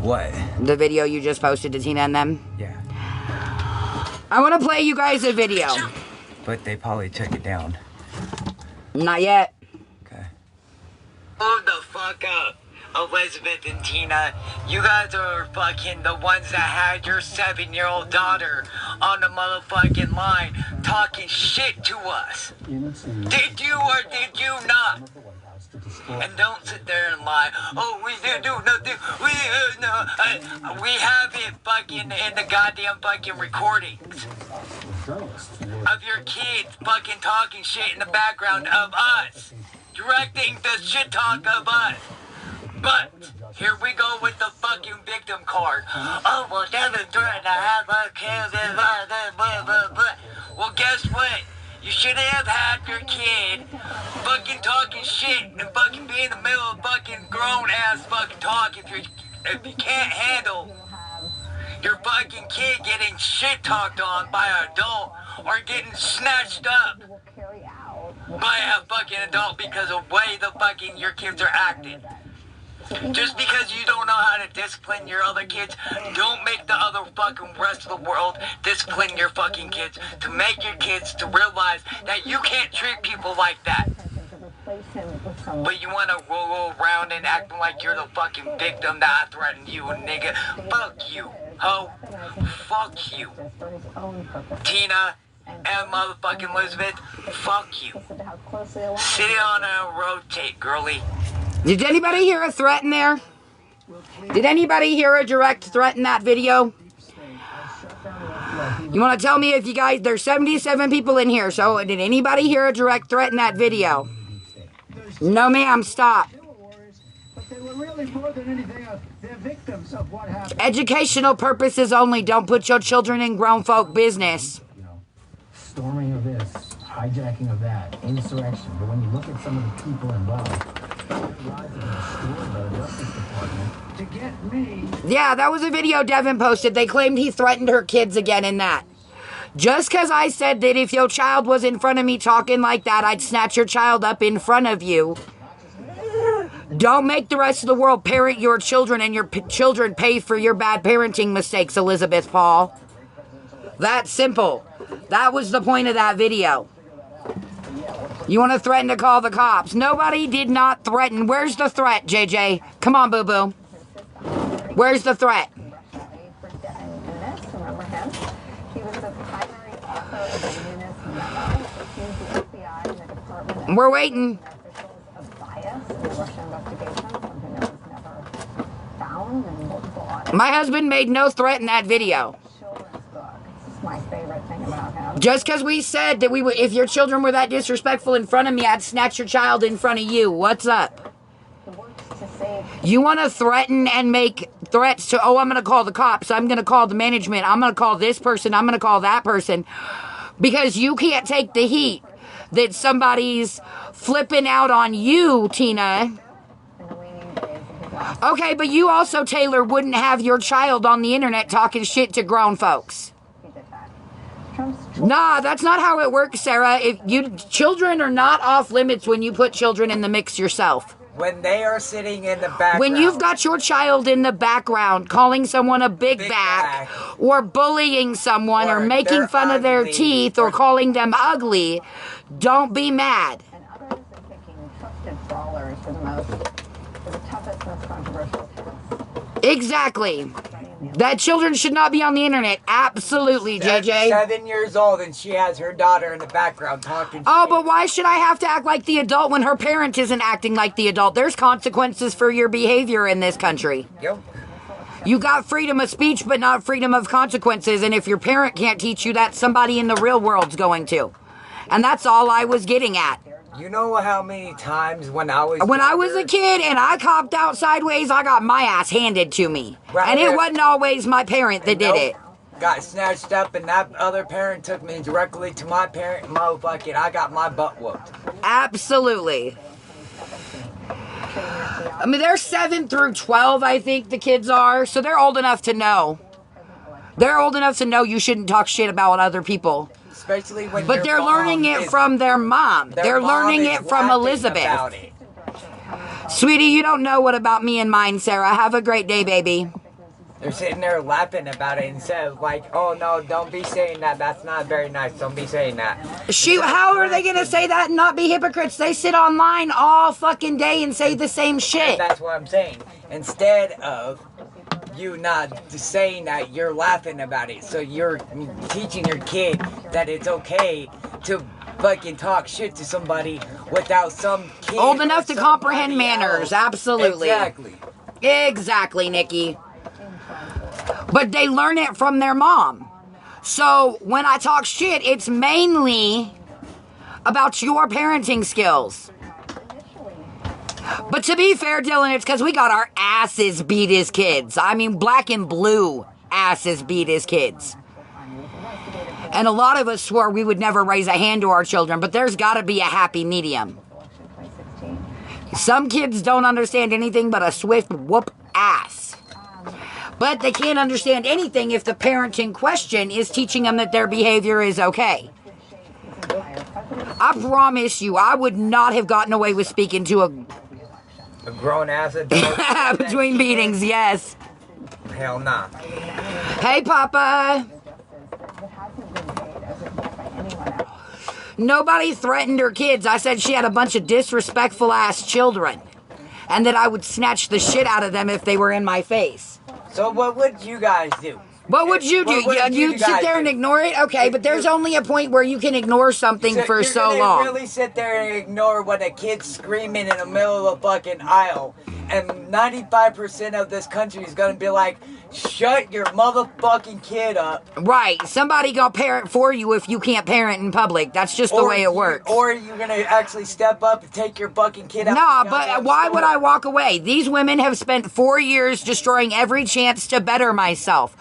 What? The video you just posted to Tina and them? Yeah. I want to play you guys a video. But they probably took it down. Not yet. Okay. Hold the fuck up, Elizabeth and Tina. You guys are fucking the ones that had your 7-year-old daughter on the motherfucking line talking shit to us. Did you or did you not? And don't sit there and lie. Oh, we didn't do nothing. We have it fucking in the goddamn fucking recordings of your kids fucking talking shit in the background of us, directing the shit talk of us. But here we go with the fucking victim card. Oh, well, Devin threatened to have our kids. Well, guess what? You should have had your kid fucking talking shit and fucking be in the middle of fucking grown ass fucking talk if you can't handle your fucking kid getting shit talked on by an adult or getting snatched up by a fucking adult because of the way the fucking your kids are acting. Just because you don't know how to discipline your other kids, don't make the other fucking rest of the world discipline your fucking kids. To make your kids to realize that you can't treat people like that. But you want to roll around and acting like you're the fucking victim that I threatened you, nigga. Fuck you, ho. Fuck you. Tina and motherfucking Elizabeth, fuck you. Sit on and rotate, girly. Did anybody hear a threat in there? Did anybody hear a direct threat in that video? You want to tell me if you guys... There's 77 people in here, so did anybody hear a direct threat in that video? No, ma'am, stop. Educational purposes only. Don't put your children in grown folk business. Storming of this, hijacking of that, insurrection. But when you look at some of the people involved... To get me. Yeah, that was a video Devin posted. They claimed he threatened her kids again in that. Just because I said that if your child was in front of me talking like that, I'd snatch your child up in front of you. Don't make the rest of the world parent your children and your children pay for your bad parenting mistakes, Elizabeth Paul. That's simple. That was the point of that video. You want to threaten to call the cops? Nobody did not threaten. Where's the threat, JJ? Come on, boo-boo. Where's the threat? We're waiting. My husband made no threat in that video. My favorite thing about him. Just because we said that we would, if your children were that disrespectful in front of me, I'd snatch your child in front of you. What's up? You want to threaten and make threats to, oh, I'm going to call the cops. I'm going to call the management. I'm going to call this person. I'm going to call that person. Because you can't take the heat that somebody's flipping out on you, Tina. Okay, but you also, Taylor, wouldn't have your child on the internet talking shit to grown folks. Nah, that's not how it works, Sarah. Children are not off limits when you put children in the mix yourself. When they are sitting in the background. When you've got your child in the background calling someone a big back or bullying someone or making fun of their teeth or calling them ugly, don't be mad. And others are picking trusted brawlers for the toughest, most controversial tests. Exactly. That children should not be on the internet. Absolutely, JJ. 7 years old and she has her daughter in the background talking. Oh, but why should I have to act like the adult when her parent isn't acting like the adult? There's consequences for your behavior in this country. Yep. You got freedom of speech, but not freedom of consequences. And if your parent can't teach you that, somebody in the real world's going to. And that's all I was getting at. You know how many times when I was a kid and I copped out sideways, I got my ass handed to me. Right. And it wasn't always my parent that did it. Got snatched up and that other parent took me directly to my parent. Motherfucking, I got my butt whooped. Absolutely. I mean, they're 7 through 12, I think the kids are. So they're old enough to know. They're old enough to know you shouldn't talk shit about other people. Especially when But they're learning it from their mom. They're learning it from Elizabeth. Sweetie, you don't know what about me and mine, Sarah. Have a great day, baby. They're sitting there laughing about it instead of like, oh no, don't be saying that. That's not very nice. Don't be saying that. How are they going to say that and not be hypocrites? They sit online all fucking day and say the same shit. That's what I'm saying. Instead of you not saying that, you're laughing about it. So you're teaching your kid that it's okay to fucking talk shit to somebody without some kid old enough to comprehend manners. Absolutely. Exactly, Nikki. But they learn it from their mom. So when I talk shit, it's mainly about your parenting skills. But to be fair, Dylan, it's because we got our asses beat as kids. I mean, black and blue asses beat as kids. And a lot of us swore we would never raise a hand to our children, but there's got to be a happy medium. Some kids don't understand anything but a swift whoop ass. But they can't understand anything if the parent in question is teaching them that their behavior is okay. I promise you, I would not have gotten away with speaking to a grown-ass adult. Between beatings, yes. Hell nah. Hey, Papa. Nobody threatened her kids. I said she had a bunch of disrespectful ass children. And that I would snatch the shit out of them if they were in my face. So what would you guys do? What would you do? You'd sit there and ignore it? Okay, but there's only a point where you can ignore something for so long. You really sit there and ignore when a kid's screaming in the middle of a fucking aisle. And 95% of this country is going to be like, shut your motherfucking kid up. Right. Somebody gonna parent for you if you can't parent in public. That's just the way it works. Or you're going to actually step up and take your fucking kid out. No, but why would I walk away? These women have spent 4 years destroying every chance to better myself.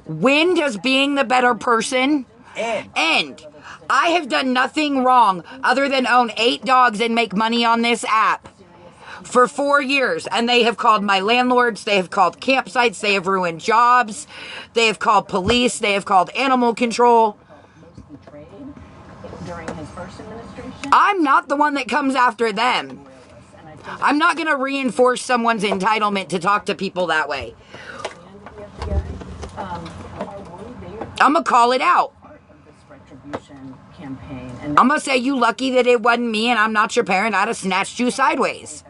When does being the better person end? I have done nothing wrong other than own 8 dogs and make money on this app for 4 years. And they have called my landlords. They have called campsites. They have ruined jobs. They have called police. They have called animal control. I'm not the one that comes after them. I'm not going to reinforce someone's entitlement to talk to people that way. I'm going to call it out. I'm going to say, you lucky that it wasn't me and I'm not your parent. I'd have snatched you sideways.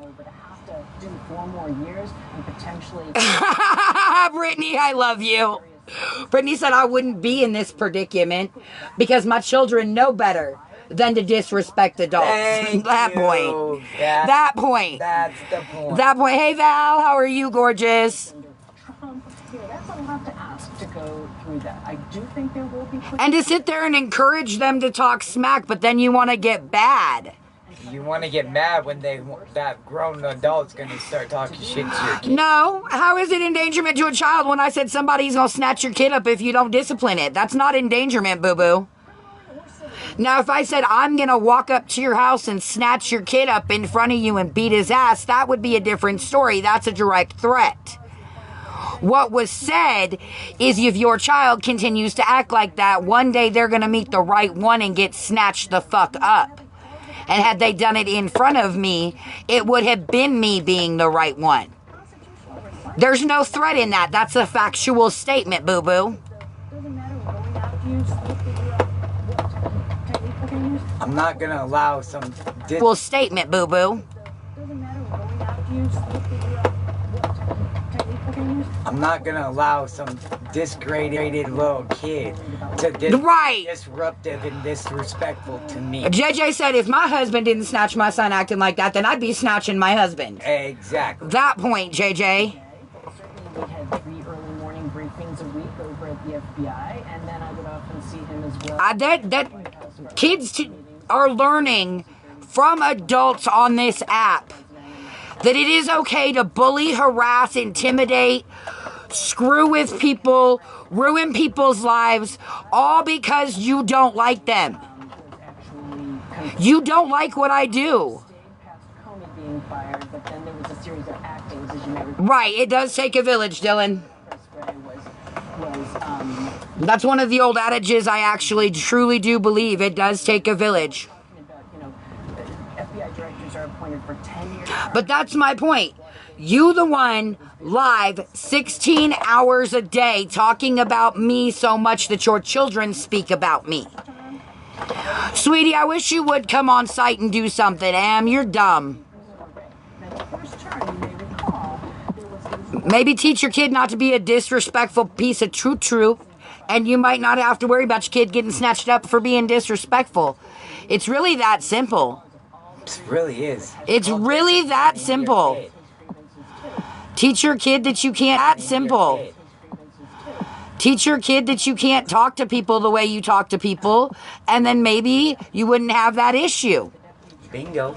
Brittany, I love you. Brittany said I wouldn't be in this predicament because my children know better than to disrespect adults. That point. That point. That's the point. That point. Hey, Val, how are you, gorgeous? That's a lot to ask to go through that. I do think there will be... And to sit there and encourage them to talk smack, but then you want to get bad. You want to get mad when that grown adult's going to start talking shit to your kid. No. How is it endangerment to a child when I said somebody's going to snatch your kid up if you don't discipline it? That's not endangerment, boo-boo. Now, if I said I'm going to walk up to your house and snatch your kid up in front of you and beat his ass, that would be a different story. That's a direct threat. What was said is if your child continues to act like that, one day they're going to meet the right one and get snatched the fuck up. And had they done it in front of me, it would have been me being the right one. There's no threat in that. That's a factual statement, boo-boo. I'm not going to allow some... Well, statement, boo-boo. I'm not going to allow some disgraded little kid to disruptive and disrespectful to me. JJ said if my husband didn't snatch my son acting like that, then I'd be snatching my husband. Exactly. That point, JJ. We had 3 early morning briefings a week over at the FBI, and then I would often see him as well. Kids are learning from adults on this app that it is okay to bully, harass, intimidate, screw with people, ruin people's lives, all because you don't like them. You don't like what I do. Right, it does take a village, Dylan. That's one of the old adages I actually truly do believe. It does take a village. FBI directors are appointed for 10 years. But that's my point. You the one live 16 hours a day talking about me so much that your children speak about me. Sweetie, I wish you would come on site and do something. Am, you're dumb. Maybe teach your kid not to be a disrespectful piece of true, and you might not have to worry about your kid getting snatched up for being disrespectful. It's really that simple. It really is. It's really that simple. Teach your kid that you can't. That simple. Teach your kid that you can't talk to people the way you talk to people, and then maybe you wouldn't have that issue. Bingo.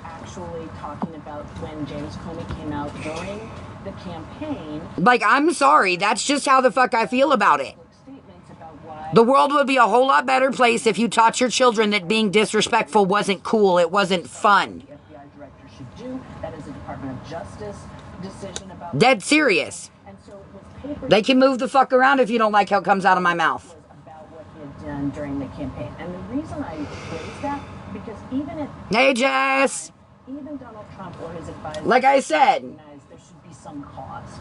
Actually talking about when James Comey came out during the campaign. Like, I'm sorry, that's just how the fuck I feel about it. The world would be a whole lot better place if you taught your children that being disrespectful wasn't cool, it wasn't fun. The FBI director should do. That is a Department of Justice decision about. Dead serious. And so it was They can move the fuck around if you don't like how it comes out of my mouth. about what he had done during the campaign. And the reason I raised that, because even if Hey, Jess. even Donald Trump or his advisors Like I said. recognize there should be some cause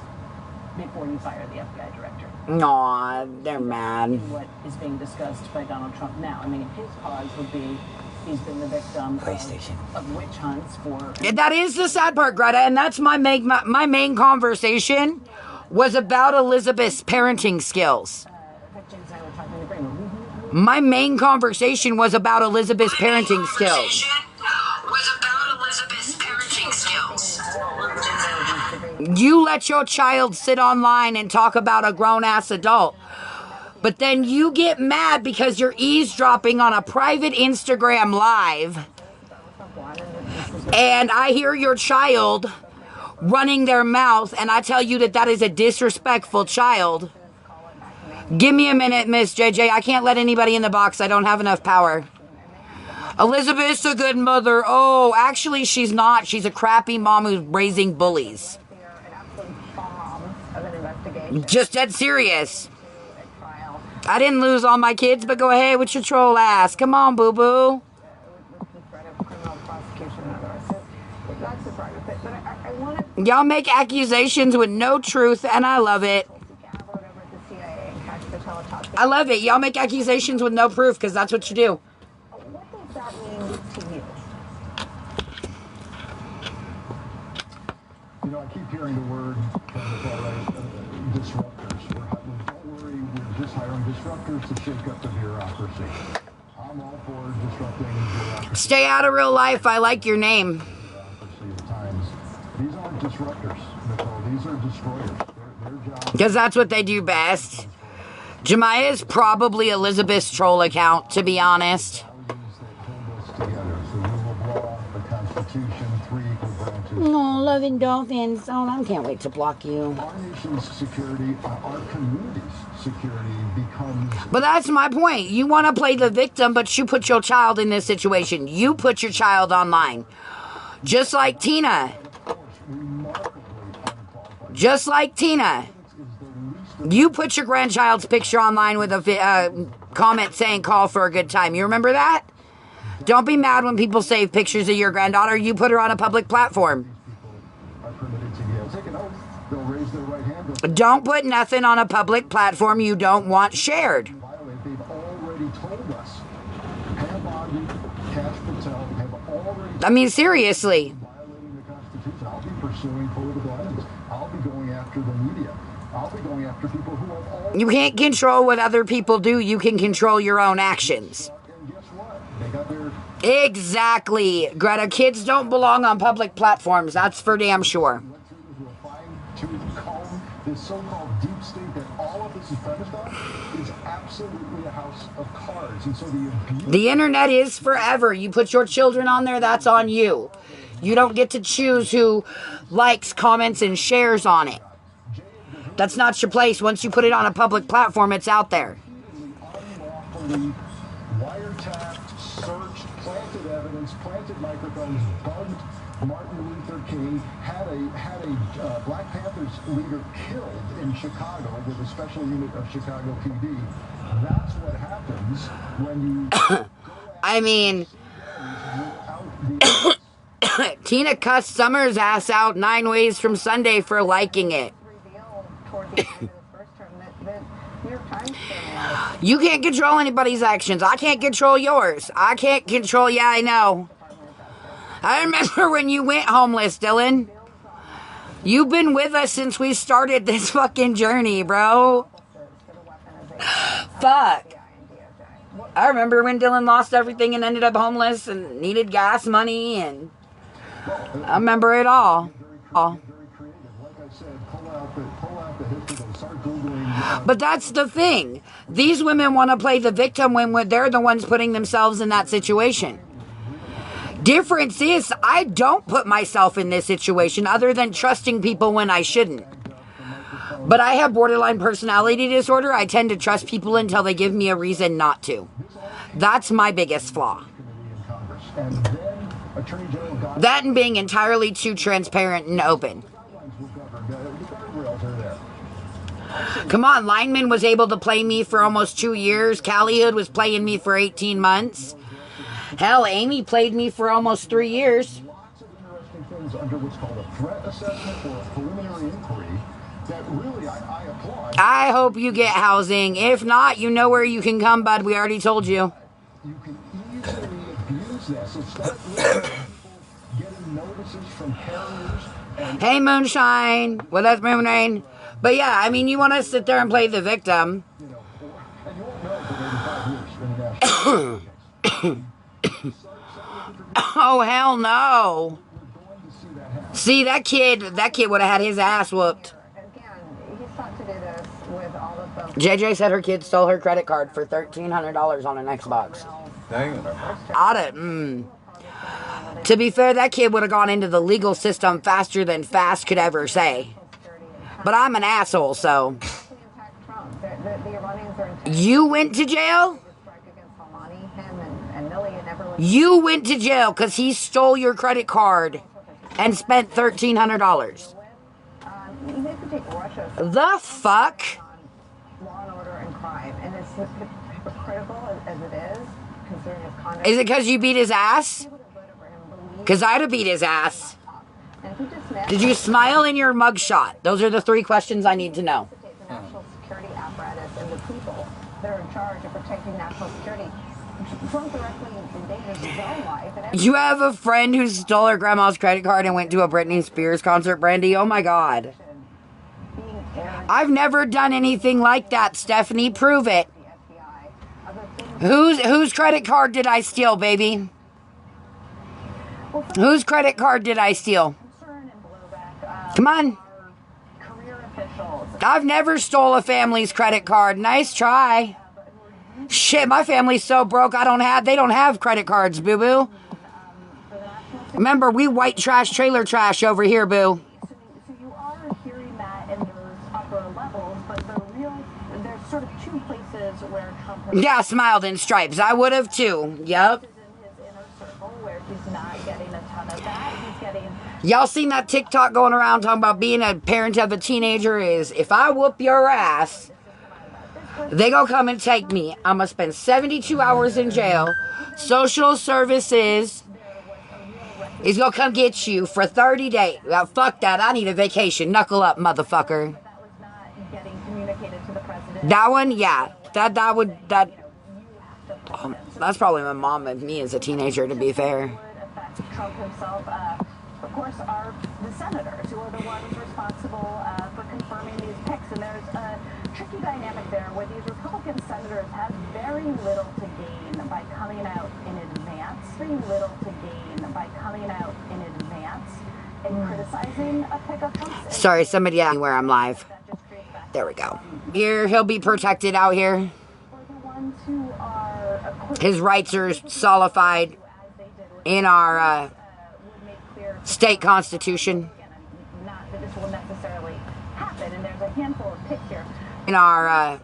before you fire the FBI director. Aw, they're mad. What is being discussed by Donald Trump now? I mean, his cause would be he's been the victim PlayStation. of witch hunts for. That is the sad part, Greta, and that's my main conversation was about Elizabeth's parenting skills. James and I were talking in the brain room. My main conversation was about Elizabeth's parenting skills. You let your child sit online and talk about a grown-ass adult. But then you get mad because you're eavesdropping on a private Instagram live. And I hear your child running their mouth and I tell you that that is a disrespectful child. Give me a minute, Miss JJ. I can't let anybody in the box. I don't have enough power. Elizabeth's a good mother. Oh, actually, she's not. She's a crappy mom who's raising bullies. Just dead serious. I didn't lose all my kids, but go ahead with your troll ass. Come on, boo-boo. Y'all make accusations with no truth, and I love it. I love it. Y'all make accusations with no proof, because that's what you do. What does that mean to you? You know, I keep hearing the word disruptors. Don't worry, we're just hiring disruptors to shake up the bureaucracy. I'm all for disrupting bureaucracy. Stay out of real life. I like your name. These aren't disruptors, Nicole. These are destroyers. Their job. Because that's what they do best. Jemiah is probably Elizabeth's troll account, to be honest. Oh, loving dolphins. Oh, I can't wait to block you. Our nation's security, our community's security becomes... But that's my point. You want to play the victim, but you put your child in this situation. You put your child online. Just like Tina. Just like Tina. You put your grandchild's picture online with a comment saying call for a good time. You remember that? Don't be mad when people save pictures of your granddaughter. You put her on a public platform. Don't put nothing on a public platform you don't want shared. I mean, seriously. I'll be pursuing political enemies. I'll be going after the media. I'll be going after people who have all... You can't control what other people do. You can control your own actions. And guess what? They got their... Exactly. Greta, kids don't belong on public platforms. That's for damn sure. This so-called deep state that all of this is premised on is absolutely a house of cards. And so the internet is forever. You put your children on there, that's on you. You don't get to choose who likes, comments, and shares on it. That's not your place. Once you put it on a public platform, it's out there. Unlawfully wiretapped, searched, planted evidence, planted microphones, bugged Martin Luther King, had a Black Panthers leader killed in Chicago with a special unit of Chicago PD. That's what happens when you... I mean... Tina cussed Summer's ass out 9 ways from Sunday for liking it. You can't control anybody's actions. I can't control yours. I can't control, yeah, I know. I remember when you went homeless, Dylan. You've been with us since we started this fucking journey, bro. Fuck. I remember when Dylan lost everything and ended up homeless and needed gas money, and I remember it all. But that's the thing. These women want to play the victim when they're the ones putting themselves in that situation. Difference is, I don't put myself in this situation other than trusting people when I shouldn't. But I have borderline personality disorder. I tend to trust people until they give me a reason not to. That's my biggest flaw. That and being entirely too transparent and open. Come on, Lineman was able to play me for almost 2 years. Callie Hood was playing me for 18 months. Hell, Amy played me for almost 3 years. I hope you get housing. If not, you know where you can come, bud. We already told you. You can easily abuse that. So start getting notices from carriers. Hey, Moonshine. Well, that's Moonrain. But yeah, I mean, you want to sit there and play the victim. And you won't know for 85 years. Oh, hell no. See, that kid would have had his ass whooped. JJ said her kid stole her credit card for $1,300 on an Xbox. Dang. To be fair, that kid would have gone into the legal system faster than fast could ever say. But I'm an asshole, so. You went to jail? You went to jail because he stole your credit card and spent $1,300. The fuck? Law and order and crime, and it's hypocritical as it is, considering his conduct. Is it because you beat his ass? Because I'd have beat his ass. Did you smile in your mugshot? Those are the 3 questions I need to know. The national security apparatus and the people that are in charge of protecting national security Trump directly endangers his own life. You have a friend who stole her grandma's credit card and went to a Britney Spears concert, Brandy? Oh my God. I've never done anything like that, Stephanie. Prove it. Whose credit card did I steal, baby? Whose credit card did I steal? Come on. I've never stole a family's credit card. Nice try. Shit, my family's so broke they don't have credit cards, boo-boo. Remember, we white trash, trailer trash over here, boo. So you are hearing that in those upper levels, but there's sort of 2 places where Trump has... Yeah, smiled in stripes. I would have too. Yep. ...in his inner circle where he's not getting a ton of that. He's getting... Y'all seen that TikTok going around talking about being a parent of a teenager is, if I whoop your ass, they gonna come and take me. I'm gonna spend 72 hours in jail. Social services is gonna come get you for 30 days. Well, fuck that. I need a vacation. Knuckle up, motherfucker. That was not getting communicated to the president. That one, yeah. That's probably my mom and me as a teenager, to be fair. Trump himself, of course, are the senators who are the ones responsible for confirming these picks. And there's a tricky dynamic there where these Republican senators have very little to gain by coming out in advance. Very little to gain by coming out in advance and criticizing a pick of Trump's. Sorry, somebody asked me where I'm live. There we go. Here, he'll be protected out here. His rights are solidified in our state constitution. Not that this will necessarily happen, and there's a handful of picks here. In our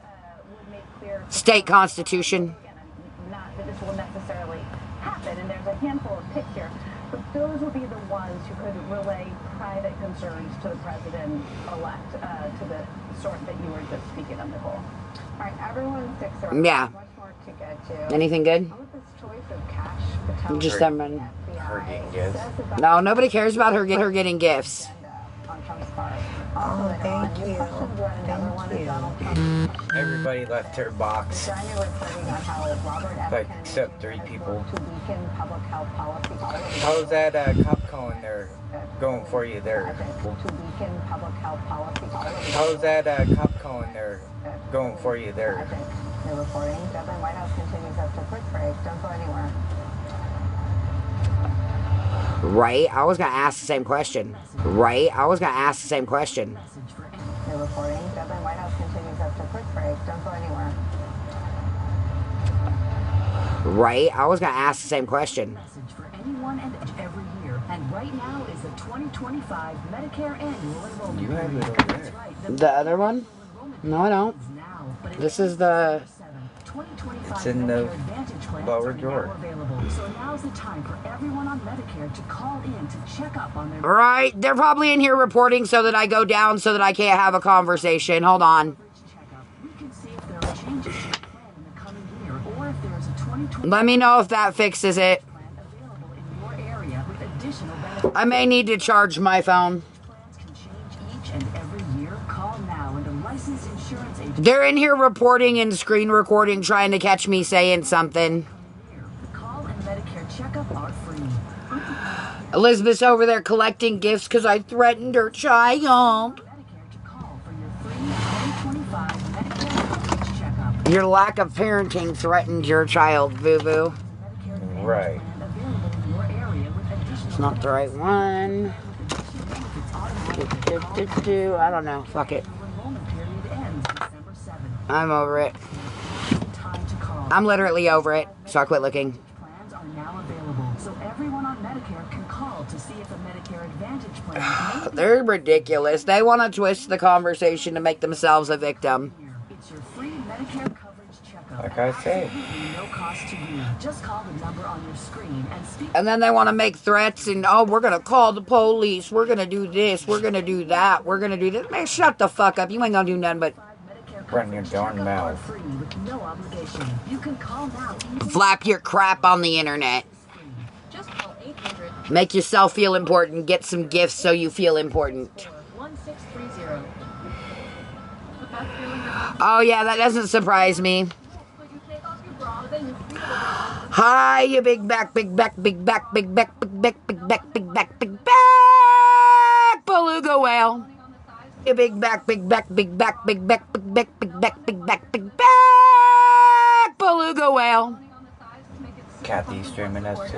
state constitution. Not that this will necessarily happen, and there's a handful of picks here. But those would be the ones who could relay private concerns to the president-elect, to the sort that you were just speaking of, Nicole. All right, everyone sticks around. Yeah. Much more Anything good? Just them. Her getting gifts. No, nobody cares about her getting gifts. Oh, thank you. Thank you. Everybody left her box. Like, except 3 people. How's that cop calling there going for you there? How's that cop calling there going for you there? They're reporting Dublin White House continues after quick break. Don't go anywhere. Right? I was going to ask the same question. Right? I was going to ask the same question. They're reporting Dublin White House continues after quick break. Don't go anywhere. Right? I was going to ask the same question. Message for anyone and every year. And right now is the 2025 Medicare annual enrollment. You have it over there. That's right. The other one? No, I don't. This is the... It's in the lower drawer. So now's the time for everyone on Medicare to call in to check up on their... Right, they're probably in here reporting so that I go down so that I can't have a conversation. Hold on. We can see if there are changes to the plan in the coming year, or if there's a 2020 Let me know if that fixes it. plan available in your area with additional benefits. I may need to charge my phone. Plans can change each and every year. Call now, and a licensed insurance agent... They're in here reporting and screen recording, trying to catch me saying something. The call and Medicare checkup are free. Elizabeth's over there collecting gifts because I threatened her child. Medicare to call for your free 2025 Medicare coverage checkup. Your lack of parenting threatened your child, boo-boo. Medicare Right. plan available in your area with additional It's not the right one. I don't know. Fuck it. enrollment period ends December 7th. I'm over it. Time to call. I'm literally over it, so I quit looking. Plans are now available, so everyone on Medicare can call to see if a Medicare Advantage plan may be They're ridiculous. They want to twist the conversation to make themselves a victim. here. It's your free Medicare coverage checkup. Like I say. Absolutely no cost to you. Just call the number on your screen and speak. And then they want to make threats and, oh, we're going to call the police. We're going to do this. We're going to do that. We're going to do this. Man, shut the fuck up. You ain't going to do nothing but Medicare Run your coverage darn checkup are mouth. free with no obligation. You can call now. Easy. flap your crap on the internet. Just call 800 Make yourself feel important. Get some gifts so you feel important. 1630. The best feeling is Oh, yeah, that doesn't surprise me. so you take off your bra, then you feel it. Hi, you big back, big back, big back, big back, big back, big back, big back, big back, beluga whale. You big back, big back, big back, big back, big back, big back, big back, big back, beluga whale. Kathy's streaming us too.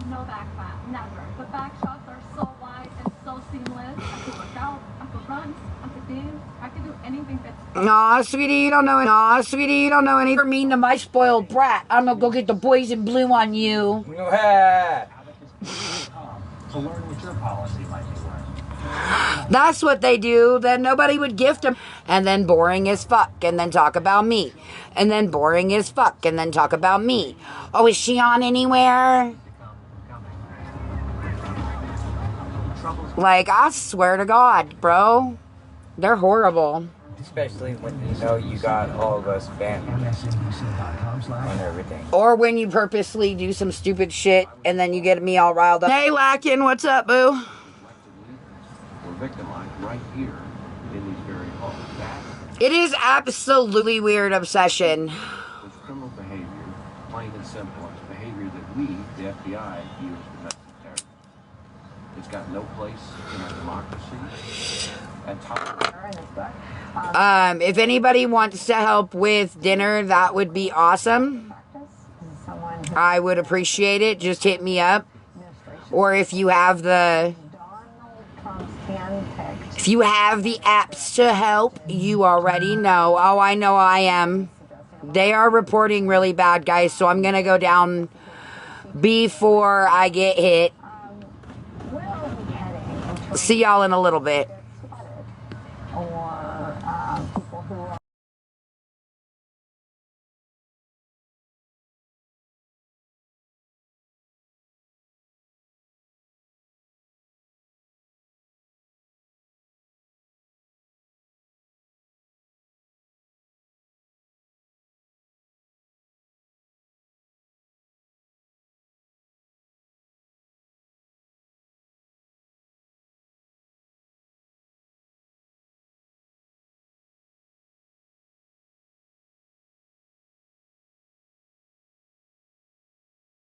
No back fat, never. The back shots are so wide and so seamless. I could work out, I could run, I could dance, I could do anything that's Aw, sweetie, you don't know any. Aw, sweetie, you don't know any. You're mean to my spoiled brat. I'm gonna go get the boys in blue on you. Ah. To learn what your policy might be worth. That's what they do. Then nobody would gift them. And then boring as fuck. And then talk about me. And then boring as fuck. And then talk about me. Oh, is she on anywhere? Like, I swear to God, bro. They're horrible. Especially when you know you got all of us banned on MSNBC.com/. everything. Or when you purposely do some stupid shit and then you get me all riled up. Hey, Lackin, what's up, boo? Were victimized right here in these very homes. That It is absolutely weird obsession. is criminal behavior, plain and simple. It's behavior that we, the FBI, view as domestic terrorism. It's got no place in our democracy. And If anybody wants to help with dinner, that would be awesome. I would appreciate it. Just hit me up. Or if you have the apps to help, you already know. Oh, I know I am. They are reporting really bad, guys, so I'm going to go down before I get hit. See y'all in a little bit. or people who